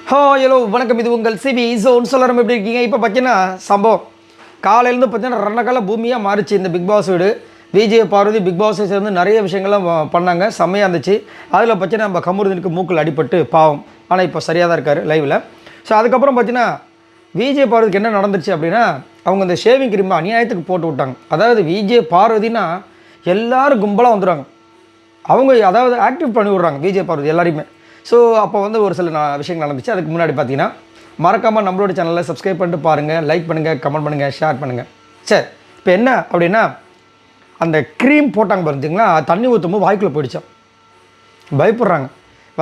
Hello வணக்கம். இது உங்கள் சிபி ஜோன். சொல்லணும் எப்படி இருக்கீங்க? இப்போ பார்த்தீங்கன்னா சம்பவம் காலையிலேருந்து பார்த்தீங்கன்னா ரெண்டக்கால பூமியாக மாறிச்சு இந்த பிக் பாஸ் வீடு. விஜய் பார்வதி பிக் பாஸை சேர்ந்து நிறைய விஷயங்கள்லாம் பண்ணாங்க, செம்மையாக இருந்துச்சு. அதில் பார்த்தீங்கன்னா நம்ம கமருதீனுக்கு மூக்கில் அடிபட்டு பாவம், ஆனால் இப்போ சரியாக தான் இருக்கார் லைவில். ஸோ அதுக்கப்புறம் பார்த்தீங்கன்னா விஜய் பார்வதிக்கு என்ன நடந்துச்சு அப்படின்னா, அவங்க இந்த ஷேவிங் க்ரீம் அநியாயத்துக்கு போட்டு விட்டாங்க. அதாவது விஜய் பார்வதினா எல்லோரும் கும்பலாக வந்துடுவாங்க, அவங்க அதாவது ஆக்டிவ் பண்ணி விட்றாங்க விஜய் பார்வதி எல்லாரையுமே. ஸோ அப்போ வந்து ஒரு சில விஷயங்கள் நடந்துச்சு. அதுக்கு முன்னாடி பார்த்தீங்கன்னா மறக்காமல் நம்மளோட சேனலில் சப்ஸ்கிரைப் பண்ணிட்டு பாருங்கள், லைக் பண்ணுங்கள், கமெண்ட் பண்ணுங்கள், ஷேர் பண்ணுங்கள். சரி, இப்போ என்ன அப்படின்னா, அந்த க்ரீம் போட்டாங்க பாருங்களா, தண்ணி ஊற்றும்போது வாய்க்குள்ளே போயிடுச்சோம். பயப்படுறாங்க.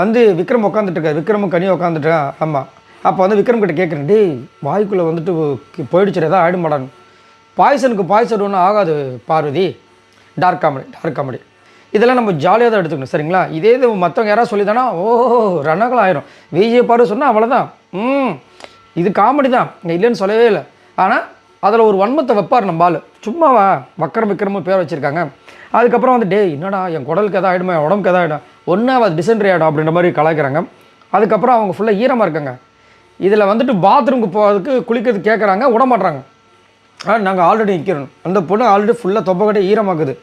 வந்து விக்ரம் உட்காந்துட்டுருக்காரு, விக்ரமும் கனி உட்காந்துட்டேன். ஆமாம், அப்போ வந்து விக்ரம் கிட்ட கேட்குறேன், டே வாய்க்குள்ளே வந்துட்டு போயிடுச்சு, ஏதாவது ஆகிடும் மாட்டான்னு. பாய்சன் ஒன்றும் ஆகாது பார்வதி. டார்க் காமெடி இதெல்லாம் நம்ம ஜாலியாக தான் எடுத்துக்கணும், சரிங்களா? இதே இது மற்றவங்க யாராவது சொல்லி தானா ரணங்கள் ஆயிரும். விஜய் பாரு சொன்னால் அவ்வளோதான். இது காமெடி தான், இங்கே இல்லைன்னு சொல்லவே இல்லை. ஆனால் அதில் ஒரு வன்மத்தை வைப்பார் நம்ம ஆள். சும்மாவா விக்ரமும் பேர் வச்சுருக்காங்க. அதுக்கப்புறம் வந்து என்னடா என் குடலுக்கு எதாவது ஆகிடுமா, என் உடம்புக்கு எதாவது ஆகிடும், ஒன்றா அது டிசென்ட்ரி ஆகிடும் அப்படின்ற மாதிரி கலாய்க்கிறாங்க. அதுக்கப்புறம் அவங்க ஃபுல்லாக ஈரமாக இருக்காங்க. இதில் வந்துட்டு பாத்ரூமுக்கு போகிறதுக்கு குளிக்கிறதுக்கு கேட்குறாங்க, விட மாட்டுறாங்க. நாங்கள் ஆல்ரெடி நிற்கிறோம். அந்த பொண்ணு ஆல்ரெடி ஃபுல்லாக தொப்பக்கட்டே ஈரமாக்குது.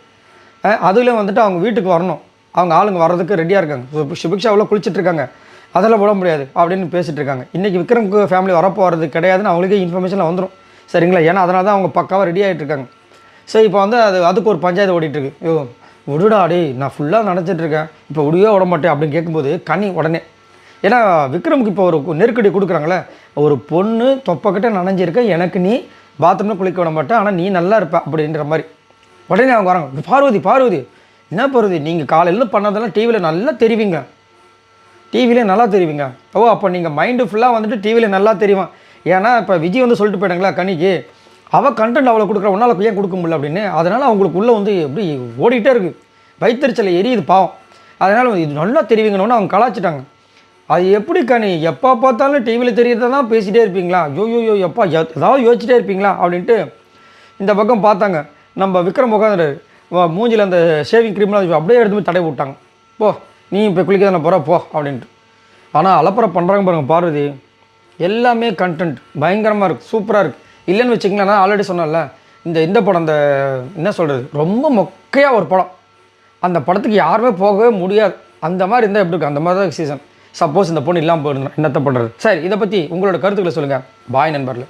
அதுலேயும் வந்துட்டு அவங்க வீட்டுக்கு வரணும், அவங்க ஆளுங்க வர்றதுக்கு ரெடியாக இருக்காங்க. சுபிக்ஷாவில் குளிச்சுட்ருக்காங்க, அதெல்லாம் விட முடியாது அப்படின்னு பேசிகிட்டு இருக்காங்க. இன்றைக்கி விக்ரமுக்கு ஃபேமிலி வரப்போ வர்றது கிடையாதுன்னு அவங்களுக்கே இன்ஃபர்மேஷனில் வந்துடும், சரிங்களா? ஏன்னா அதனால தான் அவங்க பக்காவாக ரெடி ஆகிட்டு இருக்காங்க. ஸோ இப்போ வந்து அதுக்கு ஒரு பஞ்சாயத்து ஓடிட்டுருக்கு. விடுடா நான் ஃபுல்லாக நினச்சிட்ருக்கேன், இப்போ விட மாட்டேன் அப்படின்னு கேட்கும்போது கனி உடனே, ஏன்னா விக்ரமுக்கு இப்போ ஒரு நெருக்கடி கொடுக்குறாங்களே, ஒரு பொண்ணு தொப்பக்கிட்ட நனைஞ்சிருக்க, எனக்கு நீ பாத்ரூமில் குளிக்க விட மாட்டேன், ஆனால் நீ நல்லா இருப்ப அப்படின்ற மாதிரி உடனே அவங்க வராங்க. பார்வதி என்ன பார்வதி, நீங்கள் காலையில் பண்ணதெல்லாம் டிவியில் நல்லா தெரிவிங்க, அப்போ நீங்கள் மைண்டு ஃபுல்லாக வந்துட்டு டிவியில் நல்லா தெரியும். ஏன்னா இப்போ விஜய் வந்து சொல்லிட்டு போயிட்டாங்களா கனிக்கு, அவள் கண்டென்ட் அவ்வளோ கொடுக்குற, உன்னால் ஏன் கொடுக்க முடியல அப்படின்னு. அதனால் அவங்களுக்கு உள்ளே வந்து எப்படி ஓடிக்கிட்டே இருக்குது, வயிற்றுச்சலை எரியுது பாவம். அதனால் இது நல்லா தெரிவிங்கன்னு அவங்க கலாச்சிட்டாங்க. அது எப்படி கனி, எப்போ பார்த்தாலும் டிவியில் தெரியறத தான் பேசிகிட்டே இருப்பீங்களா, எப்பா ஏதாவது யோசிச்சுட்டே இருப்பீங்களா அப்படின்ட்டு இந்த பக்கம் பார்த்தாங்க. நம்ம விக்ரம் உட்காந்துரு மூஞ்சில் அந்த ஷேவிங் க்ரீம்லாம் அப்படியே எடுத்து போய் தடவை விட்டாங்க. போ நீ இப்போ குளிக்க தானே போகிற போ அப்படின்ட்டு. ஆனால் அலப்பறை பண்ணுறாங்க பாருங்கள் பார்வதி. எல்லாமே கண்டென்ட் பயங்கரமாக இருக்குது, சூப்பராக இருக்குது. இல்லைன்னு வச்சுக்கலாம், நான் ஆல்ரெடி சொன்னேன்ல, இந்த படம் அந்த என்ன சொல்கிறது, ரொம்ப மொக்கையாக ஒரு படம். அந்த படத்துக்கு யாருமே போகவே முடியாது. அந்த மாதிரி இருந்தால் எப்படி இருக்குது, அந்த மாதிரி தான் சீசன். சப்போஸ் இந்த பொண்ணு இல்லாமல் போயிருந்தேன் என்னத்தை பண்ணுறது. சரி, இதை பற்றி உங்களோட கருத்துக்களை சொல்லுங்கள். பாய் நண்பர்களே.